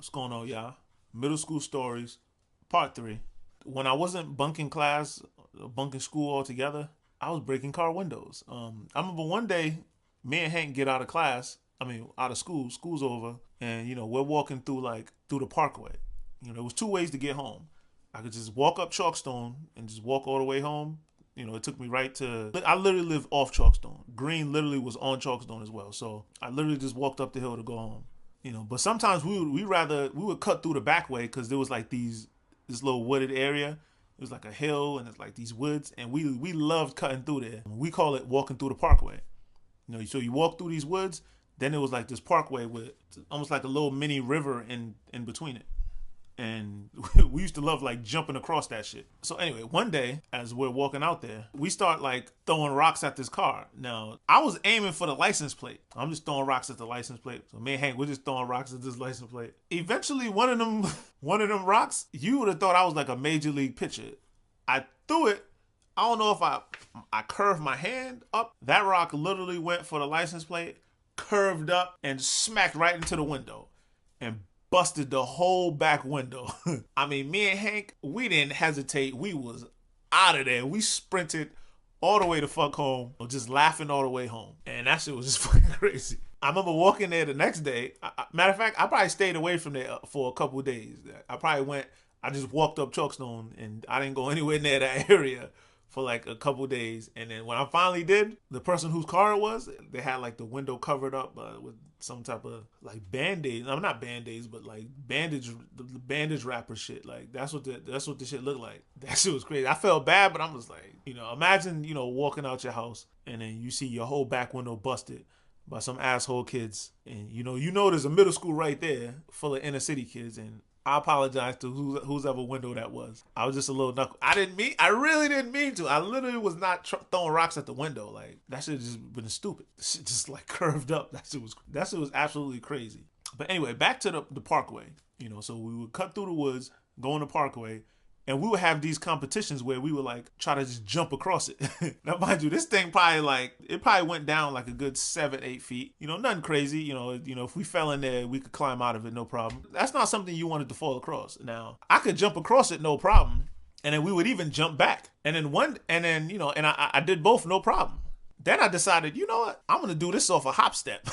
What's going on, y'all? Middle school stories, part three. When I wasn't bunking class, bunking school altogether, I was breaking car windows. I remember one day, me and Hank get out of class. I mean, out of school. School's over, and we're walking through through the parkway. There was two ways to get home. I could just walk up Chalkstone and just walk all the way home. It took me right to. I literally live off Chalkstone. Green literally was on Chalkstone as well, so I literally just walked up the hill to go home. But sometimes we would cut through the back way because there was like this little wooded area. It was like a hill and it's like these woods, and we loved cutting through there. We call it walking through the parkway. So you walk through these woods, then it was like this parkway with almost like a little mini river in between it. And we used to love like jumping across that shit. So anyway, one day as we're walking out there, we start like throwing rocks at this car. Now I was aiming for the license plate. I'm just throwing rocks at the license plate. So me and Hank, we're just throwing rocks at this license plate. Eventually, one of them rocks, you would have thought I was like a major league pitcher. I threw it. I don't know if I curved my hand up. That rock literally went for the license plate, curved up, and smacked right into the window, and busted the whole back window. I mean, me and Hank, we didn't hesitate. We was out of there. We sprinted all the way to fuck home, just laughing all the way home. And that shit was just fucking crazy. I remember walking there the next day. Matter of fact, I probably stayed away from there for a couple of days. I just walked up Chalkstone and I didn't go anywhere near that area for like a couple days. And then when I finally did, the person whose car it was, they had like the window covered up with some type of like band-aid. I'm not band-aids, but like bandage wrapper shit. Like that's what the shit looked like. That shit was crazy. I felt bad, but I'm just like, imagine, walking out your house and then you see your whole back window busted by some asshole kids. And there's a middle school right there full of inner city kids, and I apologize to whose ever window that was. I was just a little knuckle. I really didn't mean to. I literally was not throwing rocks at the window. Like, that shit just been stupid. Shit just like curved up. That shit was absolutely crazy. But anyway, back to the parkway. So we would cut through the woods, go on the parkway, and we would have these competitions where we would like try to just jump across it. Now, mind you, this thing probably went down like a good 7-8 feet. Nothing crazy. If we fell in there, we could climb out of it, no problem. That's not something you wanted to fall across. Now, I could jump across it, no problem. And then we would even jump back. And then I did both, no problem. Then I decided, you know what? I'm going to do this off a hop step.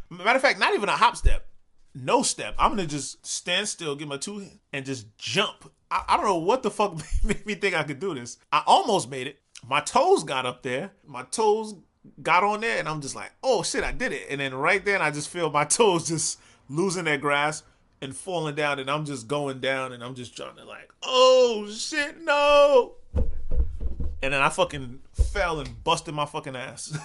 Matter of fact, not even a hop step. No step. I'm going to just stand still, get my two hands, and just jump. I don't know what the fuck made me think I could do this. I almost made it. My toes got up there. My toes got on there, and I'm just like, oh shit, I did it. And then right then, I just feel my toes just losing their grasp and falling down, and I'm just going down, and I'm just trying to like, oh shit, no. And then I fucking fell and busted my fucking ass.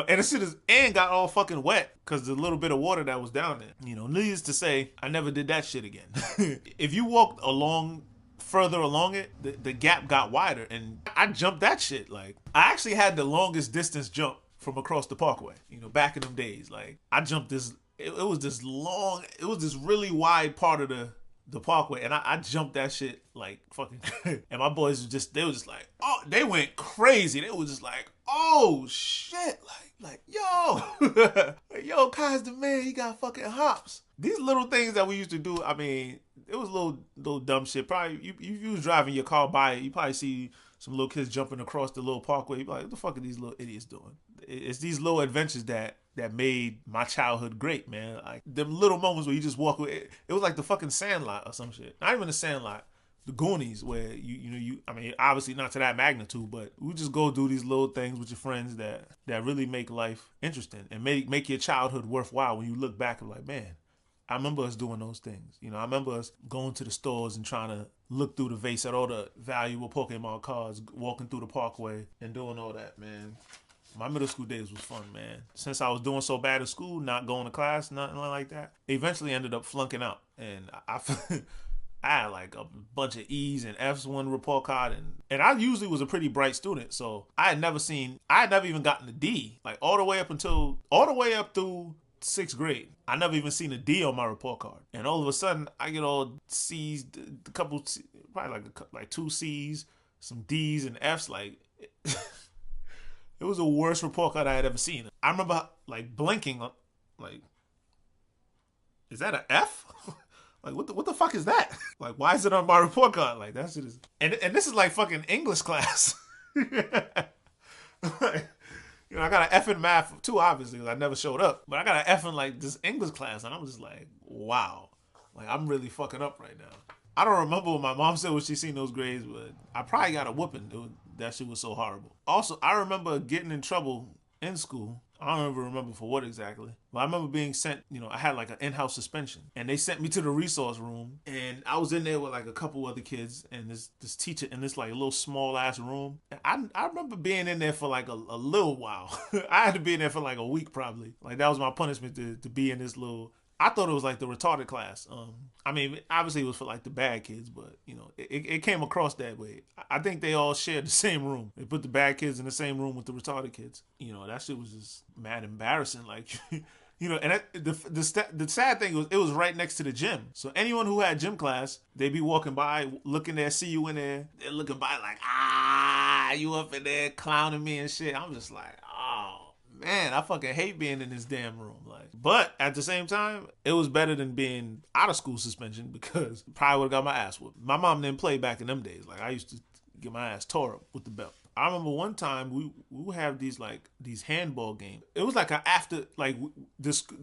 And the shit and got all fucking wet because the little bit of water that was down there. Needless to say, I never did that shit again. If you walked further along it, the gap got wider, and I jumped that shit. Like, I actually had the longest distance jump from across the parkway. Back in them days, like I jumped this. It was this long. It was this really wide part of the parkway, and I jumped that shit like fucking. And my boys they were just like, oh, they went crazy. They was just like, oh shit, like yo, yo, Kai's the man. He got fucking hops. These little things that we used to do. I mean, it was little dumb shit. Probably you was driving your car by it, you probably see some little kids jumping across the little parkway. You be like, what the fuck are these little idiots doing? It's these little adventures that made my childhood great, man. Like them little moments where you just walk away. It was like the fucking Sandlot or some shit. Not even the Sandlot. The Goonies, where you I mean, obviously not to that magnitude, but we just go do these little things with your friends that really make life interesting and make your childhood worthwhile when you look back and like, man, I remember us doing those things. I remember us going to the stores and trying to look through the vase at all the valuable Pokemon cards, walking through the parkway and doing all that, man. My middle school days was fun, man. Since I was doing so bad in school, not going to class, nothing like that, eventually ended up flunking out. And I had like a bunch of E's and F's one report card, and I usually was a pretty bright student, so I had never even gotten a D, like all the way up through 6th grade. I never even seen a D on my report card, and all of a sudden I get all C's, a couple, probably like 2 C's, some D's and F's. Like it was the worst report card I had ever seen. I remember like blinking, like Is that an F? Like what the fuck is that? Like why is it on my report card? Like that shit is and this is like fucking English class. Like, I got an F in math too, obviously, because I never showed up. But I got an F in like this English class, and I'm just like, wow, like I'm really fucking up right now. I don't remember what my mom said when she seen those grades, but I probably got a whooping. That shit was so horrible. Also, I remember getting in trouble in school. I don't even remember for what exactly. But I remember being sent, I had like an in-house suspension. And they sent me to the resource room. And I was in there with like a couple other kids and this teacher in this like little small ass room. And I remember being in there for like a little while. I had to be in there for like a week probably. Like that was my punishment to be in this little. I thought it was like the retarded class. I mean, obviously it was for like the bad kids, but it came across that way. I think they all shared the same room. They put the bad kids in the same room with the retarded kids. That shit was just mad embarrassing. Like, and the sad thing was it was right next to the gym. So anyone who had gym class, they'd be walking by, looking there, see you in there. They're looking by like, you up in there clowning me and shit. I'm just like, oh. Man, I fucking hate being in this damn room. Like, but at the same time, it was better than being out of school suspension because probably would have got my ass whooped. My mom didn't play back in them days. Like, I used to get my ass tore up with the belt. I remember one time we would have these handball games. It was like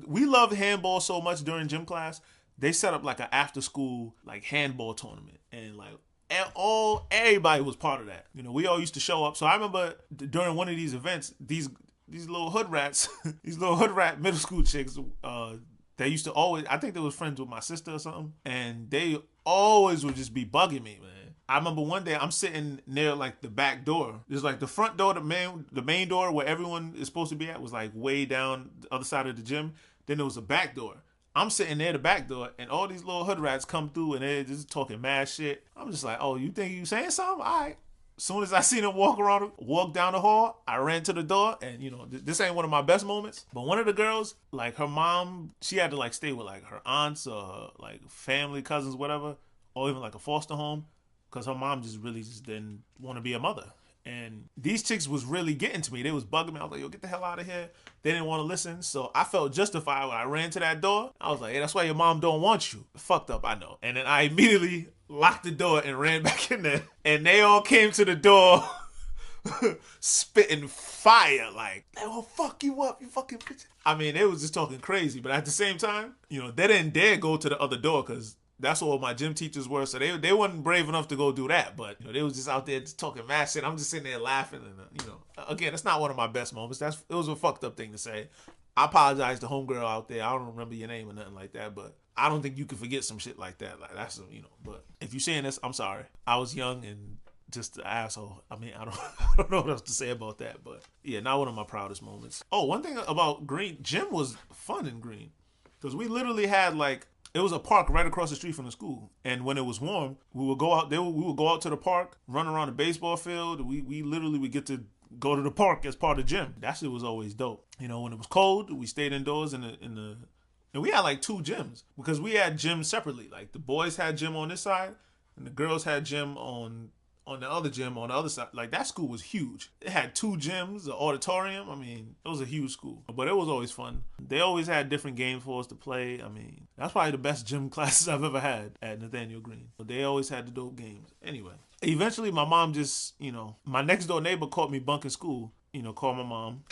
we loved handball so much during gym class. They set up like an after school like handball tournament and like. And everybody was part of that. We all used to show up. So I remember during one of these events, these little hood rats, these little hood rat middle school chicks, they used to always, I think they was friends with my sister or something, and they always would just be bugging me, man. I remember one day I'm sitting near like the back door. There's like the front door, the main door where everyone is supposed to be at was like way down the other side of the gym. Then there was a back door. I'm sitting near the back door, and all these little hood rats come through, and they're just talking mad shit. I'm just like, oh, you think you saying something? All right. As soon as I seen them walk down the hall, I ran to the door, and this ain't one of my best moments. But one of the girls, like her mom, she had to like stay with like her aunts or her, like family, cousins, whatever, or even like a foster home, because her mom just really just didn't want to be a mother. And these chicks was really getting to me. They was bugging me. I was like, yo, get the hell out of here. They didn't want to listen. So I felt justified when I ran to that door. I was like, hey, that's why your mom don't want you. Fucked up, I know. And then I immediately locked the door and ran back in there. And they all came to the door spitting fire. Like, they will fuck you up, you fucking bitch. I mean, they was just talking crazy. But at the same time, they didn't dare go to the other door because that's what my gym teachers were. So they wasn't brave enough to go do that. But they was just out there just talking mad shit. I'm just sitting there laughing. And again, that's not one of my best moments. It was a fucked up thing to say. I apologize to homegirl out there. I don't remember your name or nothing like that. But I don't think you can forget some shit like that. Like that's But if you're saying this, I'm sorry. I was young and just an asshole. I mean, I don't know what else to say about that. But yeah, not one of my proudest moments. Oh, one thing about Green, gym was fun in Green because we literally had like. It was a park right across the street from the school, and when it was warm, we would go out. We would go out to the park, run around the baseball field. We literally would get to go to the park as part of the gym. That shit was always dope. When it was cold, we stayed indoors in the and we had like two gyms because we had gyms separately. Like the boys had gym on this side, and the girls had gym on the other gym on the other side. Like that school was huge. It had two gyms, the auditorium. I mean, it was a huge school, but it was always fun. They always had different games for us to play. I mean, that's probably the best gym classes I've ever had at Nathaniel Green. But they always had the dope games. Anyway, eventually my mom just, my next door neighbor caught me bunking school. Called my mom.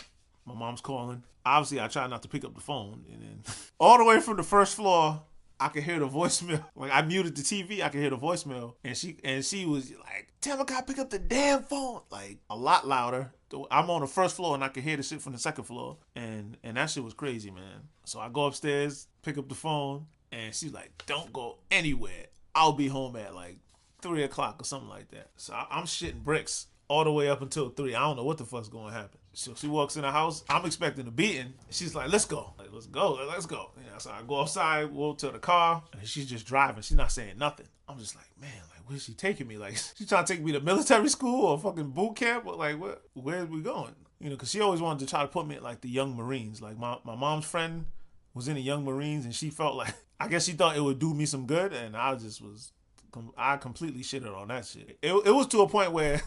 My mom's calling. Obviously, I tried not to pick up the phone. And then all the way from the first floor, I could hear the voicemail. Like I muted the TV, I could hear the voicemail, and she was like, "Damn, I gotta pick up the damn phone!" Like a lot louder. I'm on the first floor and I could hear the shit from the second floor, and that shit was crazy, man. So I go upstairs, pick up the phone, and she's like, "Don't go anywhere. I'll be home at like 3:00 or something like that." So I'm shitting bricks all the way up until 3. I don't know what the fuck's gonna happen. So she walks in the house. I'm expecting a beating. She's like, let's go. Like, let's go. So I go outside, walk to the car, and she's just driving. She's not saying nothing. I'm just like, man, like, where's she taking me? Like, she trying to take me to military school or fucking boot camp? Or like, where are we going? Because she always wanted to try to put me at like the Young Marines. Like my mom's friend was in the Young Marines, and she felt like, I guess she thought it would do me some good, and I just was I completely shitted on that shit. It was to a point where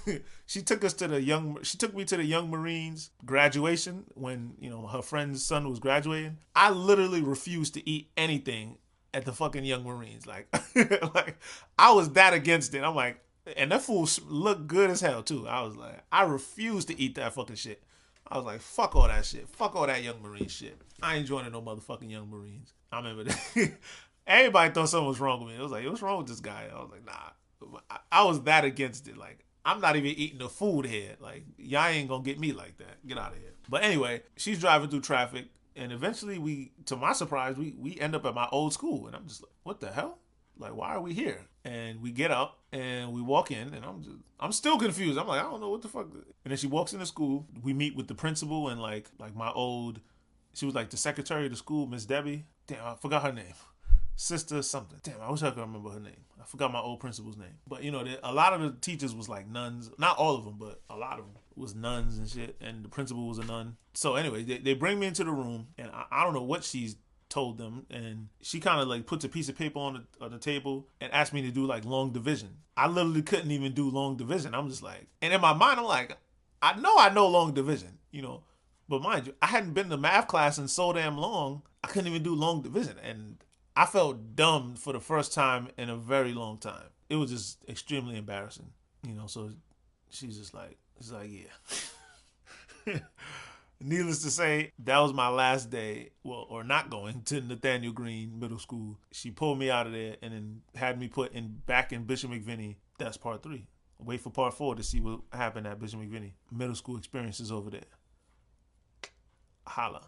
she took me to the Young Marines graduation when, you know, her friend's son was graduating. I literally refused to eat anything at the fucking Young Marines. Like, like I was that against it. I'm like, and that food looked good as hell too. I was like, I refused to eat that fucking shit. I was like, fuck all that shit. Fuck all that Young Marine shit. I ain't joining no motherfucking Young Marines. I remember that. Everybody thought something was wrong with me. It was like, what's wrong with this guy? I was like, nah. I was that against it. Like, I'm not even eating the food here. Like, y'all ain't gonna get me like that. Get out of here. But anyway, she's driving through traffic, and eventually to my surprise, we end up at my old school. And I'm just like, what the hell? Like, why are we here? And we get up and we walk in, and I'm still confused. I'm like, I don't know what the fuck. And then she walks into school. We meet with the principal and like my old, she was like the secretary of the school, Miss Debbie. Damn, I forgot her name. Sister something. Damn, I wish I could remember her name. I forgot my old principal's name. But you know, a lot of the teachers was like nuns. Not all of them, but a lot of them was nuns and shit. And the principal was a nun. So anyway, they bring me into the room, and I don't know what she's told them, and she kind of like puts a piece of paper on the table and asked me to do like long division. I literally couldn't even do long division. I'm just like, and in my mind, I'm like, I know long division, you know, but mind you, I hadn't been to math class in so damn long. I couldn't even do long division, and I felt dumb for the first time in a very long time. It was just extremely embarrassing, you know. So she's like, yeah. Needless to say, that was my last day, well, or not going to Nathaniel Green Middle School. She pulled me out of there and then had me put back in Bishop McVinney. That's part 3. Wait for part 4 to see what happened at Bishop McVinney. Middle school experiences over there. Holla.